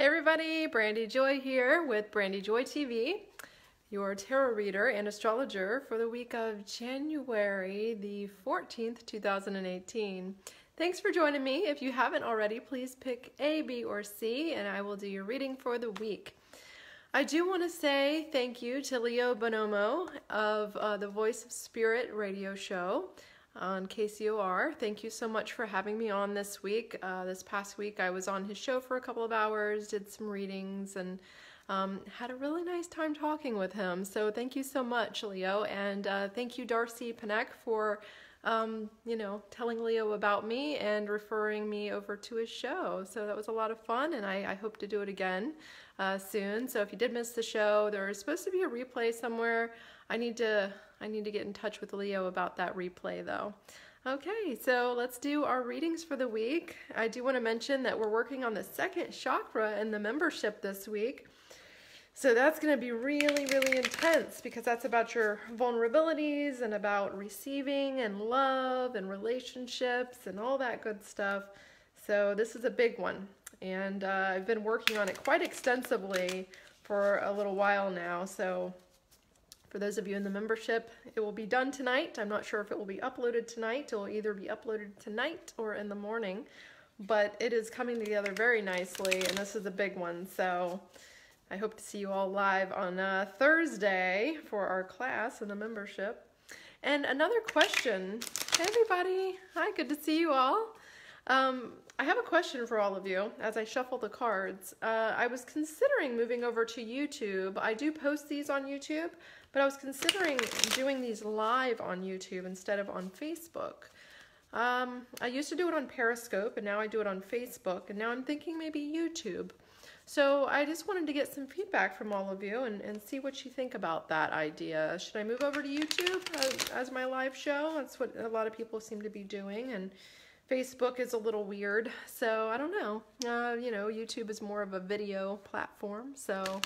everybody, Brandy Joy here with Brandy Joy TV, your tarot reader and astrologer for the week of January the 14th, 2018. Thanks for joining me. If you haven't already, please pick A, B, or C, and I will do your reading for the week. I do want to say thank you to Leo Bonomo of the Voice of Spirit radio show on KCOR. Thank you so much for having me on this week. This past week I was on his show for a couple of hours, did some readings, and had a really nice time talking with him. So thank you so much, Leo, and thank you, Darcy Panek, for telling Leo about me and referring me over to his show. So that was a lot of fun, and I hope to do it again soon. So if you did miss the show, there's supposed to be a replay somewhere. I need to get in touch with Leo about that replay though. Okay, so let's do our readings for the week. I do want to mention that we're working on the second chakra in the membership this week. So that's going to be really, really intense because that's about your vulnerabilities and about receiving and love and relationships and all that good stuff. So this is a big one. And I've been working on it quite extensively for a little while now. So for those of you in the membership, it will be done tonight. I'm not sure if it will be uploaded tonight. It will either be uploaded tonight or in the morning. But it is coming together very nicely, and this is a big one. So I hope to see you all live on Thursday for our class in the membership. And another question. Hey everybody. Hi, good to see you all. I have a question for all of you as I shuffle the cards. I was considering moving over to YouTube. I do post these on YouTube, but I was considering doing these live on YouTube instead of on Facebook. I used to do it on Periscope, and now I do it on Facebook, and now I'm thinking maybe YouTube. So I just wanted to get some feedback from all of you and see what you think about that idea. Should I move over to YouTube as my live show? That's what a lot of people seem to be doing, and Facebook is a little weird, so I don't know. YouTube is more of a video platform, so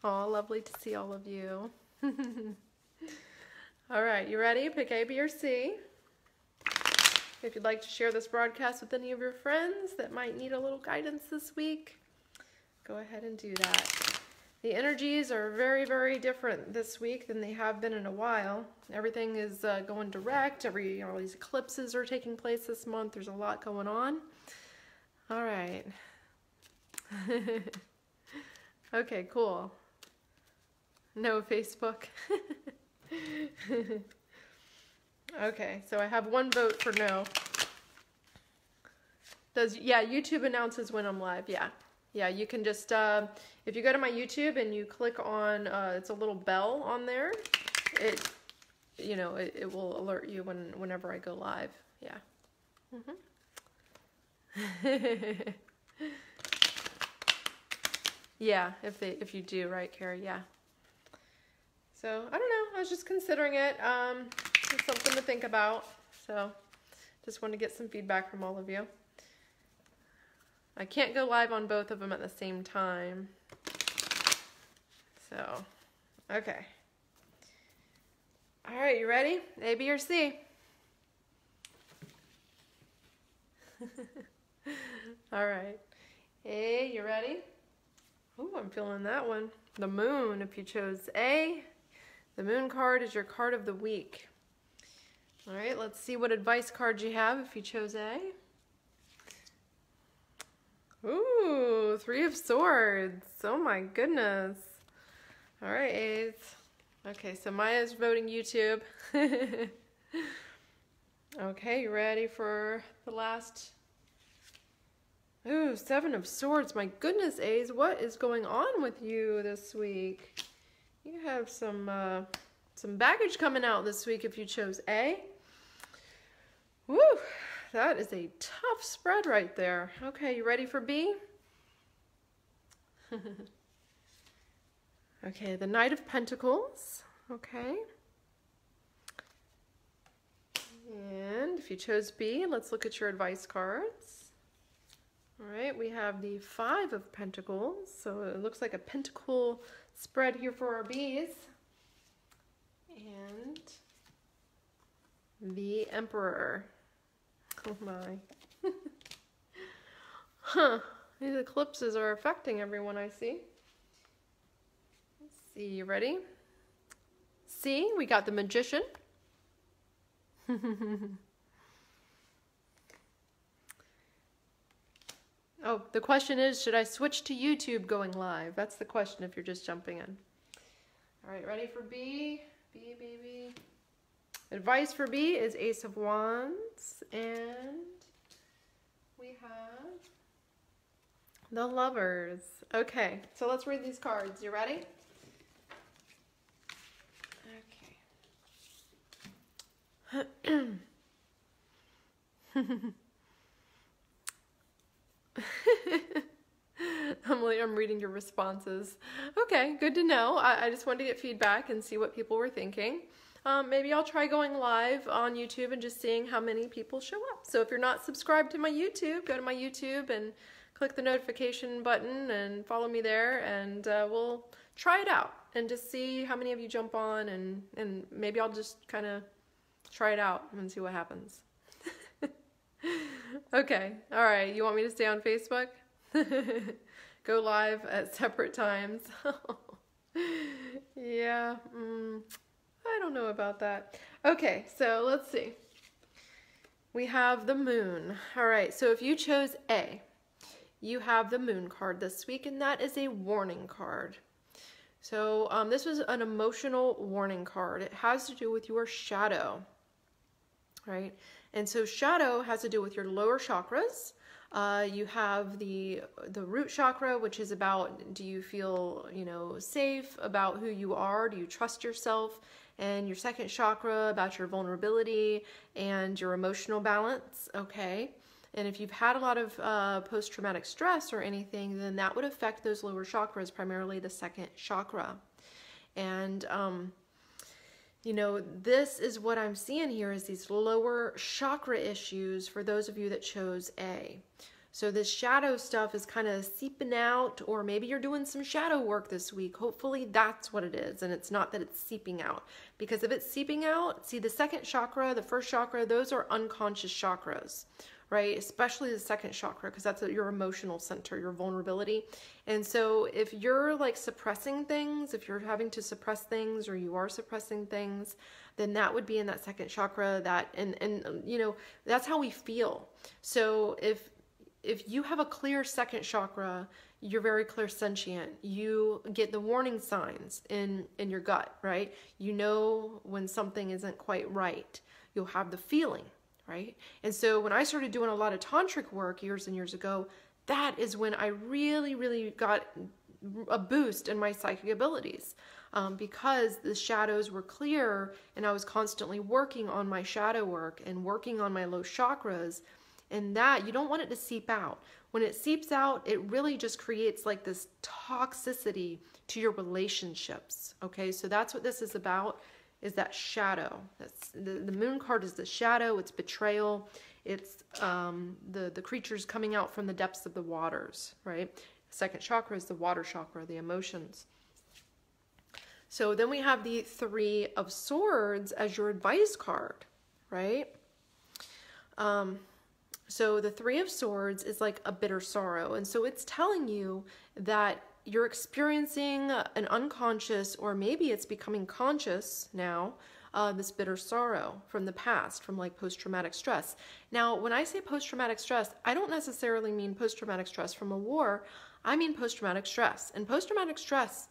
oh, lovely to see all of you. All right, you ready? Pick A, B, or C. If you'd like to share this broadcast with any of your friends that might need a little guidance this week, go ahead and do that. The energies are very, very different this week than they have been in a while. Everything is going direct. All these eclipses are taking place this month. There's a lot going on. All right. Okay, cool. No Facebook. Okay, so I have one vote for no. YouTube announces when I'm live, yeah. Yeah, you can just, if you go to my YouTube and you click on, it's a little bell on there, it will alert you whenever I go live, yeah. Yeah, if you do, right, Carrie, yeah. So, I don't know, I was just considering it. It's something to think about, so just want to get some feedback from all of you. I can't go live on both of them at the same time. So, okay. All right, you ready? A, B, or C? All right. A, you ready? Ooh, I'm feeling that one. The moon, if you chose A, the moon card is your card of the week. All right, let's see what advice card you have if you chose A. Ooh, Three of Swords. Oh my goodness. All right, A's. Okay, so Maya's voting YouTube. Okay, you ready for the last? Ooh, Seven of Swords. My goodness, A's. What is going on with you this week? You have some baggage coming out this week if you chose A. Woo! That is a tough spread right there. Okay, you ready for B? Okay, the Knight of Pentacles. Okay. And if you chose B, let's look at your advice cards. All right, we have the Five of Pentacles. So it looks like a pentacle spread here for our B's. And the Emperor. Oh my. Huh. These eclipses are affecting everyone, I see. Let's see, you ready? See, we got the Magician. Oh, the question is, should I switch to YouTube going live? That's the question if you're just jumping in. All right, ready for B? B, B, B. Advice for B is Ace of Wands, and we have the Lovers. Okay, so let's read these cards. You ready? Okay. I'm reading your responses. Okay, good to know. I just wanted to get feedback and see what people were thinking. Maybe I'll try going live on YouTube and just seeing how many people show up. So if you're not subscribed to my YouTube, go to my YouTube and click the notification button and follow me there, and we'll try it out and just see how many of you jump on, and maybe I'll just kind of try it out and see what happens. Okay, all right, you want me to stay on Facebook? Go live at separate times? Yeah, I don't know about that. Okay, so let's see. We have the Moon. All right, so if you chose A, you have the Moon card this week, and that is a warning card. So this was an emotional warning card. It has to do with your shadow, right? And so shadow has to do with your lower chakras. You have the root chakra, which is about, do you feel, safe about who you are? Do you trust yourself? And your second chakra about your vulnerability and your emotional balance, okay? And if you've had a lot of post-traumatic stress or anything, then that would affect those lower chakras, primarily the second chakra. And this is what I'm seeing here is these lower chakra issues for those of you that chose A. So this shadow stuff is kind of seeping out, or maybe you're doing some shadow work this week. Hopefully that's what it is, and it's not that it's seeping out. Because if it's seeping out, see the second chakra, the first chakra, those are unconscious chakras, right? Especially the second chakra, because that's your emotional center, your vulnerability. And so if you're like suppressing things, if you're having to suppress things, or you are suppressing things, then that would be in that second chakra. That and that's how we feel. So if you have a clear second chakra, you're very clairsentient. You get the warning signs in your gut, right? You know when something isn't quite right. You'll have the feeling, right? And so when I started doing a lot of tantric work years and years ago, that is when I really, really got a boost in my psychic abilities, because the shadows were clear and I was constantly working on my shadow work and working on my low chakras. And that, you don't want it to seep out. When it seeps out, it really just creates like this toxicity to your relationships. Okay, so that's what this is about, is that shadow. That's the Moon card is the shadow, it's betrayal, it's the creatures coming out from the depths of the waters, right? Second chakra is the water chakra, the emotions. So then we have the Three of Swords as your advice card, right? So the Three of Swords is like a bitter sorrow. And so it's telling you that you're experiencing an unconscious, or maybe it's becoming conscious now, this bitter sorrow from the past, from like post-traumatic stress. Now, when I say post-traumatic stress, I don't necessarily mean post-traumatic stress from a war. I mean post-traumatic stress. And post-traumatic stress,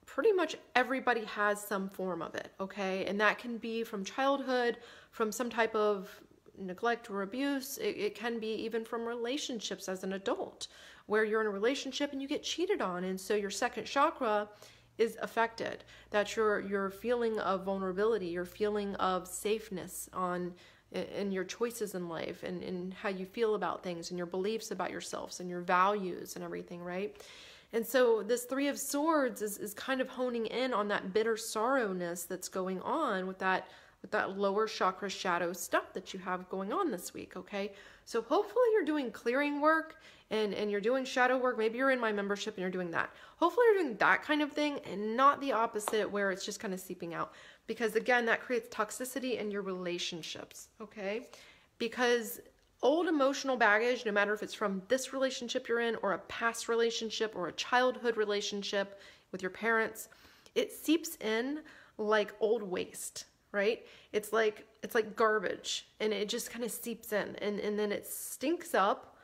pretty much everybody has some form of it, okay? And that can be from childhood, from some type of neglect or abuse. It can be even from relationships as an adult, where you're in a relationship and you get cheated on, and so your second chakra is affected. That's your feeling of vulnerability, your feeling of safeness in your choices in life, and how you feel about things, and your beliefs about yourselves and your values and everything, right? And so this Three of Swords is kind of honing in on that bitter sorrowness that's going on with that lower chakra shadow stuff that you have going on this week, okay? So hopefully you're doing clearing work and you're doing shadow work. Maybe you're in my membership and you're doing that. Hopefully you're doing that kind of thing and not the opposite, where it's just kind of seeping out. Because again, that creates toxicity in your relationships, okay? Because old emotional baggage, no matter if it's from this relationship you're in or a past relationship or a childhood relationship with your parents, it seeps in like old waste, right? It's like garbage, and it just kind of seeps in, and then it stinks up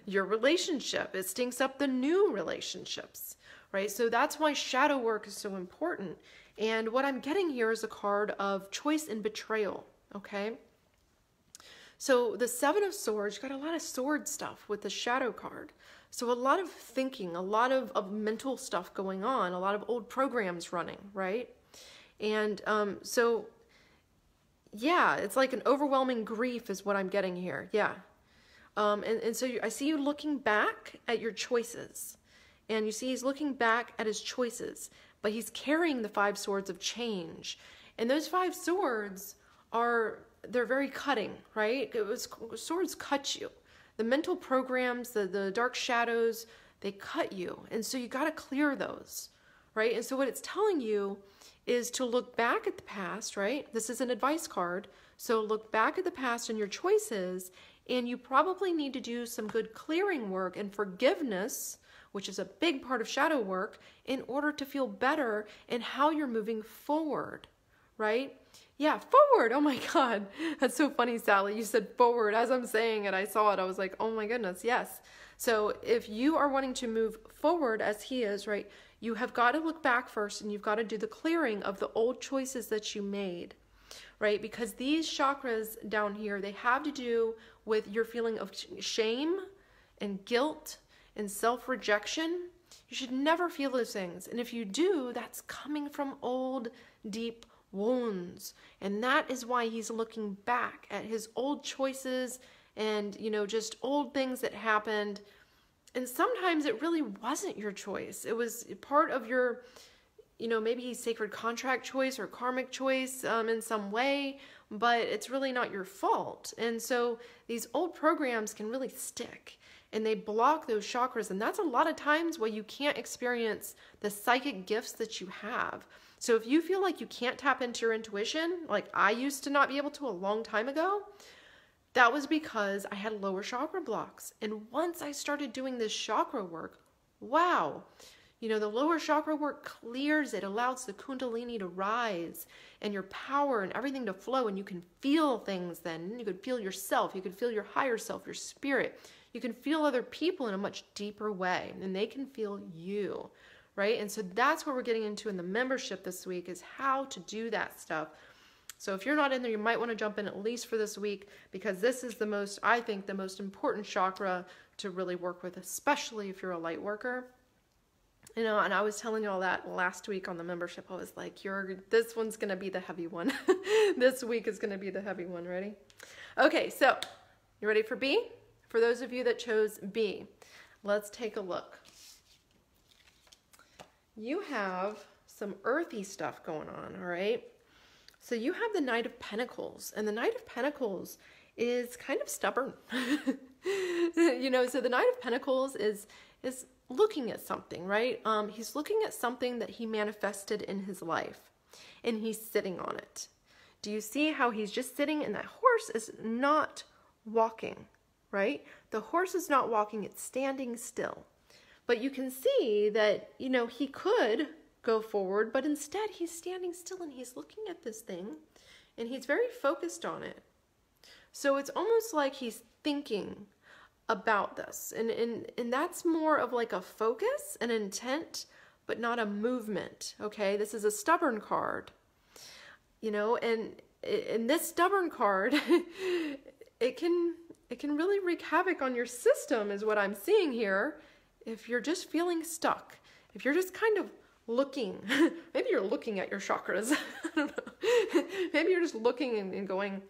your relationship. It stinks up the new relationships, right? So that's why shadow work is so important. And what I'm getting here is a card of choice and betrayal, okay? So the Seven of Swords, you got a lot of sword stuff with the shadow card. So a lot of thinking, a lot of mental stuff going on, a lot of old programs running, right? And so, yeah, it's like an overwhelming grief is what I'm getting here, yeah. And so I see you looking back at your choices. And you see he's looking back at his choices, but he's carrying the 5 swords of change. And those 5 swords they're very cutting, right? Swords cut you. The mental programs, the dark shadows, they cut you. And so you got to clear those, right? And so what it's telling you is to look back at the past, right? This is an advice card. So look back at the past and your choices, and you probably need to do some good clearing work and forgiveness, which is a big part of shadow work, in order to feel better in how you're moving forward, right? Yeah, forward. Oh my God. That's so funny, Sally. You said forward. As I'm saying it, I saw it. I was like, oh my goodness, yes. So if you are wanting to move forward as he is, right, you have got to look back first, and you've got to do the clearing of the old choices that you made, right? Because these chakras down here, they have to do with your feeling of shame and guilt and self-rejection. You should never feel those things. And if you do, that's coming from old, deep wounds. And that is why he's looking back at his old choices and, just old things that happened. And sometimes it really wasn't your choice. It was part of your, maybe sacred contract choice or karmic choice in some way, but it's really not your fault. And so these old programs can really stick, and they block those chakras. And that's a lot of times why you can't experience the psychic gifts that you have. So if you feel like you can't tap into your intuition, like I used to not be able to a long time ago, that was because I had lower chakra blocks. And once I started doing this chakra work, wow, the lower chakra work clears it, allows the kundalini to rise and your power and everything to flow. And you can feel things then. You could feel yourself. You could feel your higher self, your spirit. You can feel other people in a much deeper way, and they can feel you, right? And so that's what we're getting into in the membership this week, is how to do that stuff. So if you're not in there, you might want to jump in at least for this week, because this is I think the most important chakra to really work with, especially if you're a light worker. And I was telling you all that last week on the membership. I was like, this one's going to be the heavy one. This week is going to be the heavy one. Ready? Okay, so you ready for B? For those of you that chose B, let's take a look. You have some earthy stuff going on, all right? So you have the Knight of Pentacles, and the Knight of Pentacles is kind of stubborn. So the Knight of Pentacles is looking at something, right? He's looking at something that he manifested in his life, and he's sitting on it. Do you see how he's just sitting, and that horse is not walking, right? The horse is not walking, it's standing still. But you can see that, he could go forward, but instead he's standing still and he's looking at this thing and he's very focused on it. So it's almost like he's thinking about this. And that's more of like a focus, an intent, but not a movement, okay? This is a stubborn card, and this stubborn card, it can really wreak havoc on your system, is what I'm seeing here. If you're just feeling stuck, if you're just kind of looking, maybe you're looking at your chakras, I don't know. Maybe you're just looking and going,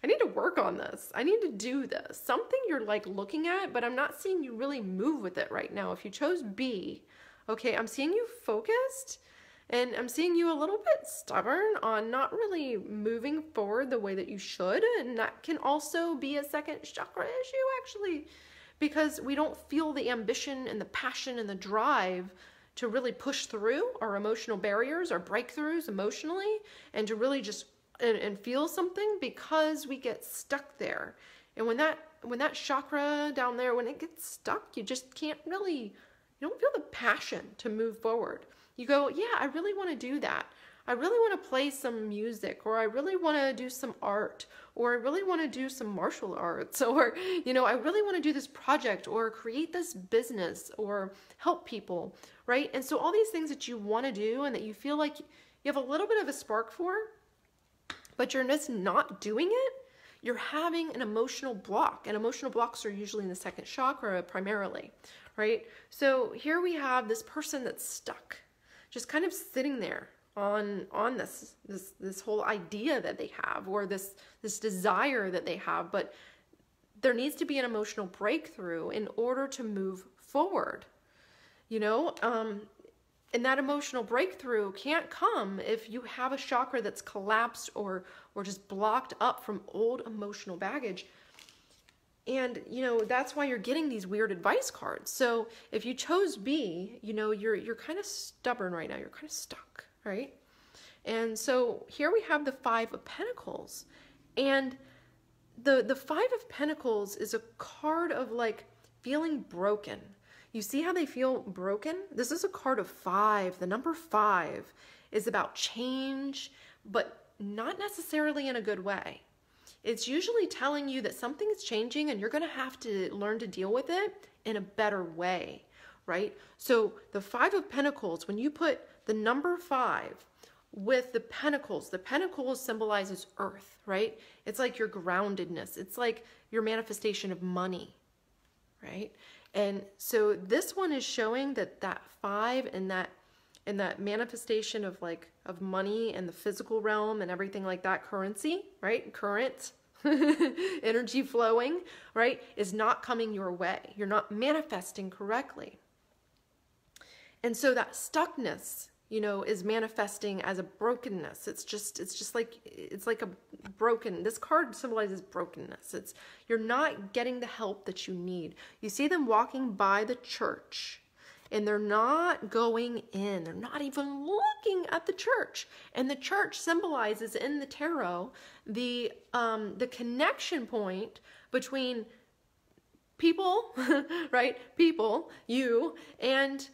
I need to work on this. I need to do this. Something you're like looking at, but I'm not seeing you really move with it right now. If you chose B, okay, I'm seeing you focused, and I'm seeing you a little bit stubborn on not really moving forward the way that you should. And that can also be a second chakra issue, actually, because we don't feel the ambition and the passion and the drive to really push through our emotional barriers, our breakthroughs emotionally, and to really just and feel something, because we get stuck there. And when that that chakra down there, when it gets stuck, you just can't really, you don't feel the passion to move forward. You go, yeah, I really want to do that. I really want to play some music, or I really want to do some art, or I really want to do some martial arts, or, you know, I really want to do this project or create this business or help people, right? And so all these things that you want to do and that you feel like you have a little bit of a spark for, but you're just not doing it, you're having an emotional block. And emotional blocks are usually in the second chakra primarily, right? So here we have this person that's stuck, just kind of sitting there on this whole idea that they have, or this desire that they have, but there needs to be an emotional breakthrough in order to move forward, you know. And that emotional breakthrough can't come if you have a chakra that's collapsed or just blocked up from old emotional baggage. And, you know, that's why you're getting these weird advice cards. So if you chose B, you know, you're kind of stubborn right now. You're kind of stuck, right? And so here we have the Five of Pentacles. And the Five of Pentacles is a card of like feeling broken. You see how they feel broken? This is a card of 5. The number 5 is about change, but not necessarily in a good way. It's usually telling you that something is changing and you're going to have to learn to deal with it in a better way, right? So the Five of Pentacles, when you put the number 5 with the pentacles symbolizes earth, right? It's like your groundedness. It's like your manifestation of money, right? And so this one is showing that 5 and that manifestation of of money and the physical realm and everything like that, currency, right? Current, energy flowing, right? Is not coming your way. You're not manifesting correctly. And so that stuckness, you know, is manifesting as a brokenness. It's like a broken, this card symbolizes brokenness. You're not getting the help that you need. You see them walking by the church and they're not going in. They're not even looking at the church. And the church symbolizes in the tarot the connection point between people, right? People, you, and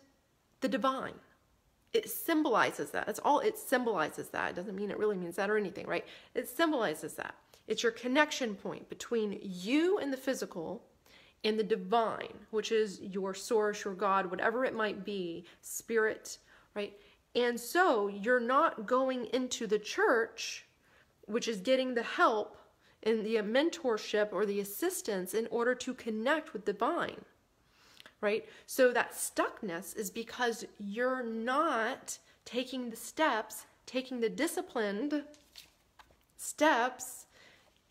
the divine. It symbolizes that. That's all it symbolizes that. It doesn't mean it really means that or anything, right? It symbolizes that. It's your connection point between you and the physical and the divine, which is your source, your God, whatever it might be, spirit, right? And so you're not going into the church, which is getting the help and the mentorship or the assistance in order to connect with divine. Right? So that stuckness is because you're not taking the steps, taking the disciplined steps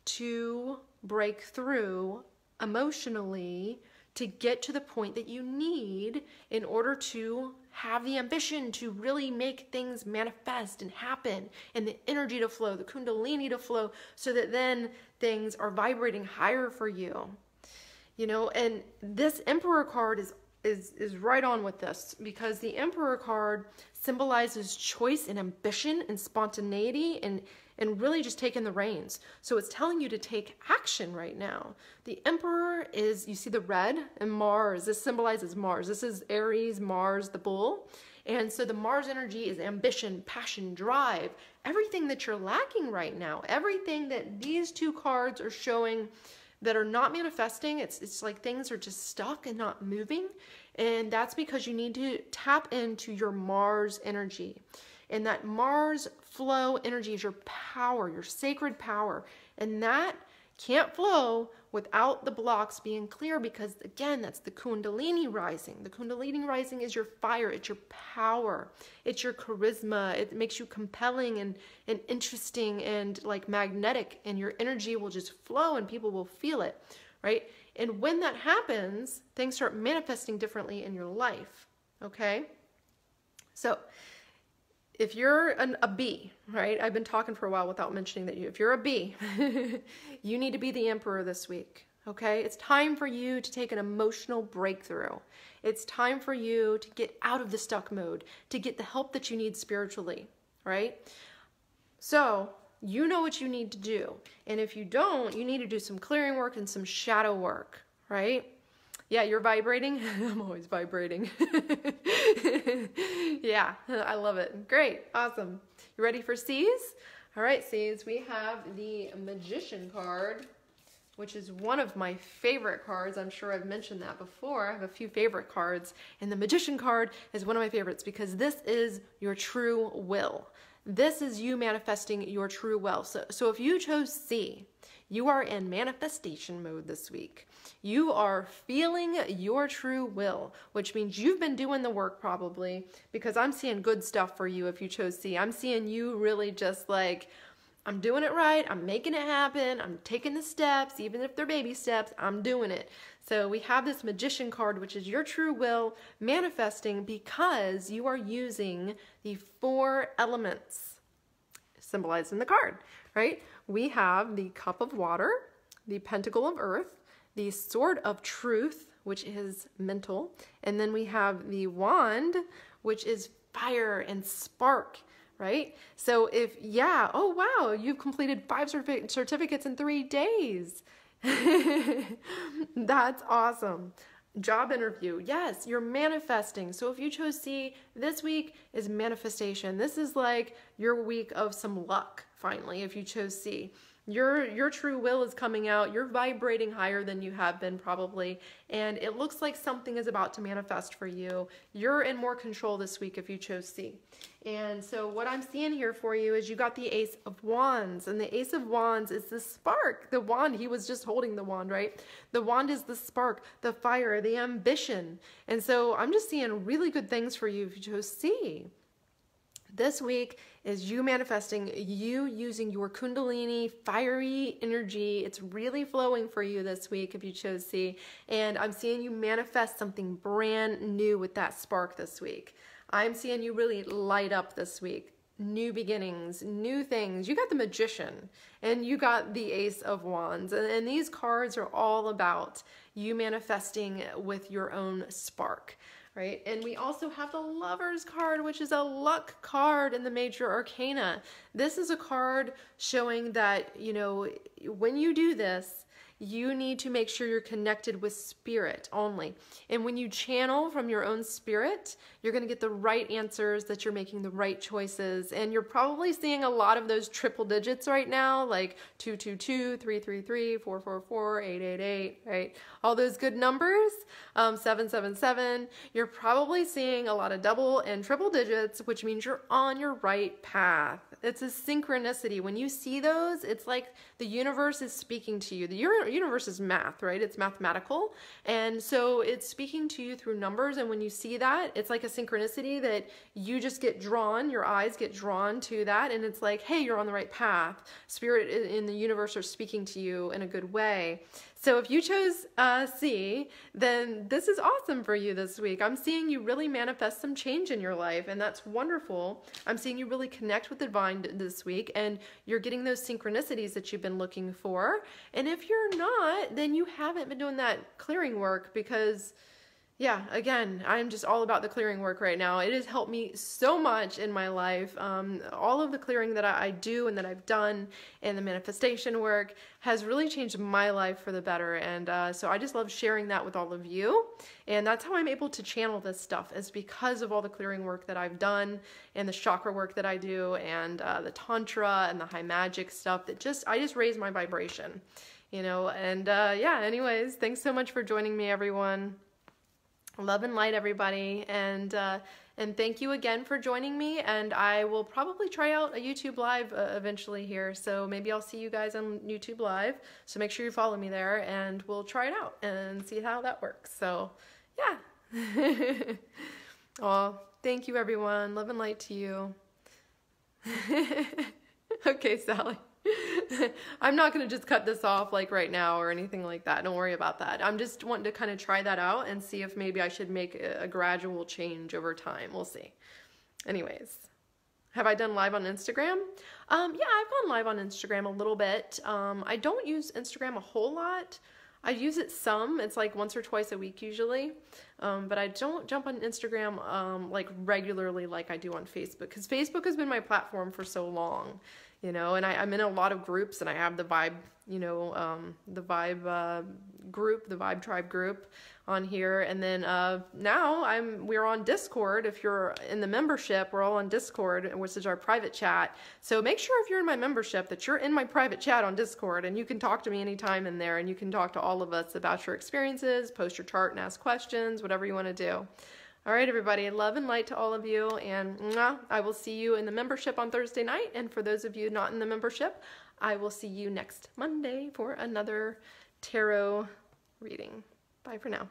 to break through emotionally to get to the point that you need in order to have the ambition to really make things manifest and happen, and the energy to flow, the kundalini to flow, so that then things are vibrating higher for you. You know, and this Emperor card is right on with this, because the Emperor card symbolizes choice and ambition and spontaneity and really just taking the reins. So it's telling you to take action right now. The Emperor is, you see the red and Mars. This symbolizes Mars. This is Aries, Mars, the bull. And so the Mars energy is ambition, passion, drive, everything that you're lacking right now, everything that these two cards are showing that are not manifesting. It's like things are just stuck and not moving. And that's because you need to tap into your Mars energy. And that Mars flow energy is your power, your sacred power. And that can't flow without the blocks being clear, because again, that's the Kundalini rising. The Kundalini rising is your fire, it's your power, it's your charisma. It makes you compelling and interesting and like magnetic, and your energy will just flow and people will feel it, right? And when that happens, things start manifesting differently in your life, okay? So if you're a B, right? I've been talking for a while without mentioning that if you're a B, you need to be the Emperor this week, okay? It's time for you to take an emotional breakthrough. It's time for you to get out of the stuck mode, to get the help that you need spiritually, right? So you know what you need to do. And if you don't, you need to do some clearing work and some shadow work, right? Yeah, you're vibrating. I'm always vibrating. Yeah, I love it. Great, awesome. You ready for C's? All right, C's, we have the Magician card, which is one of my favorite cards. I'm sure I've mentioned that before. I have a few favorite cards, and the Magician card is one of my favorites because this is your true will. This is you manifesting your true will. So if you chose C, you are in manifestation mode this week. You are feeling your true will, which means you've been doing the work probably, because I'm seeing good stuff for you if you chose C. I'm seeing you really just like, I'm doing it right, I'm making it happen, I'm taking the steps, even if they're baby steps, I'm doing it. So we have this Magician card, which is your true will manifesting because you are using the 4 elements symbolized in the card, right? We have the Cup of Water, the Pentacle of Earth, the Sword of Truth, which is mental, and then we have the Wand, which is fire and spark, right? So if, yeah, oh wow, you've completed 5 certificates in 3 days. That's awesome. Job interview, yes, you're manifesting. So if you chose C, this week is manifestation. This is like your week of some luck, finally, if you chose C. Your true will is coming out. You're vibrating higher than you have been probably, and it looks like something is about to manifest for you. You're in more control this week if you chose C. And so what I'm seeing here for you is you got the Ace of Wands, and the Ace of Wands is the spark. The wand, he was just holding the wand, right? The wand is the spark, the fire, the ambition. And so I'm just seeing really good things for you if you chose C. This week is you manifesting, you using your Kundalini fiery energy. It's really flowing for you this week if you chose C. And I'm seeing you manifest something brand new with that spark this week. I'm seeing you really light up this week. New beginnings, new things. You got the Magician and you got the Ace of Wands. And these cards are all about you manifesting with your own spark. Right? And we also have the Lover's card, which is a luck card in the major arcana. This is a card showing that, you know, when you do this, you need to make sure you're connected with spirit only. And when you channel from your own spirit, you're going to get the right answers, that you're making the right choices. And you're probably seeing a lot of those triple digits right now, like 222, 333, 444, 888, right? All those good numbers, 777. You're probably seeing a lot of double and triple digits, which means you're on your right path. It's a synchronicity. When you see those, it's like the universe is speaking to you. The universe is math, right? It's mathematical. And so it's speaking to you through numbers. And when you see that, it's like a synchronicity that you just get drawn, your eyes get drawn to that. And it's like, hey, you're on the right path. Spirit in the universe are speaking to you in a good way. So if you chose C, then this is awesome for you this week. I'm seeing you really manifest some change in your life, and that's wonderful. I'm seeing you really connect with the divine this week, and you're getting those synchronicities that you've been looking for. And if you're not, then you haven't been doing that clearing work because, yeah, again, I'm just all about the clearing work right now. It has helped me so much in my life. All of the clearing that I do and that I've done and the manifestation work has really changed my life for the better. And so I just love sharing that with all of you. And that's how I'm able to channel this stuff, is because of all the clearing work that I've done and the chakra work that I do and the tantra and the high magic stuff that I just raise my vibration, you know. And yeah, anyways, thanks so much for joining me, everyone. Love and light, everybody, and thank you again for joining me. And I will probably try out a YouTube Live eventually here, so maybe I'll see you guys on YouTube Live. So make sure you follow me there, and we'll try it out and see how that works. So yeah. Oh, thank you, everyone. Love and light to you. Okay, Sally. I'm not going to just cut this off like right now or anything like that. Don't worry about that. I'm just wanting to kind of try that out and see if maybe I should make a gradual change over time. We'll see. Anyways, have I done live on Instagram? Yeah, I've gone live on Instagram a little bit. I don't use Instagram a whole lot. I use it some. It's like once or twice a week usually. But I don't jump on Instagram like regularly like I do on Facebook, because Facebook has been my platform for so long. you know, and I'm in a lot of groups, and I have the Vibe, you know, the Vibe group, the Vibe Tribe group on here. And then now we're on Discord. If you're in the membership, we're all on Discord, which is our private chat. So make sure if you're in my membership that you're in my private chat on Discord, and you can talk to me anytime in there, and you can talk to all of us about your experiences, post your chart and ask questions, whatever you want to do. All right, everybody, love and light to all of you, and I will see you in the membership on Thursday night. And for those of you not in the membership, I will see you next Monday for another tarot reading. Bye for now.